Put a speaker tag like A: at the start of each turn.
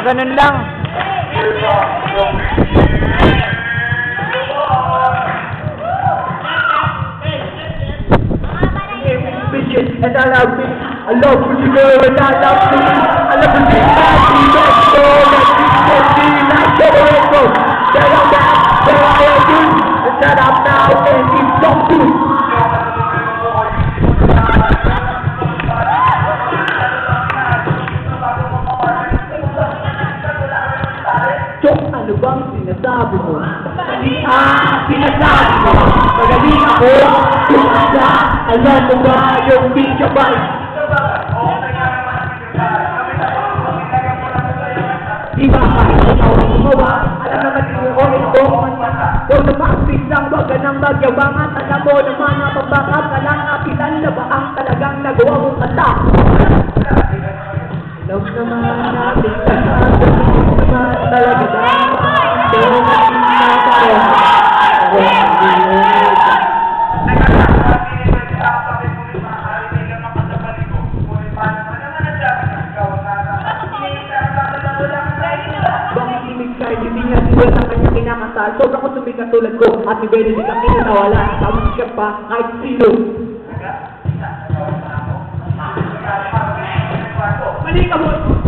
A: ganun lang.
B: And I love me, I love you girl, and I love me, I love you, let's go, like Federico, that I'm back, that I am good, and that I'm now, and it's so good. So, ano bang sinasabi mo? Mali ang sinasabi mo. Magaling ako, kung isa, alam mo ba yung pizza bite? Di ba kahit ikaw ang gumawa, alam naman yung orin ko, huwag na ma-active lang, wag ka nang magyabangan, alam mo naman na pagbakap ka lang, napitan na ba ang talagang nagawa mong kanta? Love naman natin, naman talaga dapat, pero natin na tayo. Bakit imig kahit hindi niya sinulat ang kanyang kinakasal? Sobrang ko sumikat tulad ko at ni Benedict ang kinatawala. Tama siya pa kahit sino. Mali ka mo!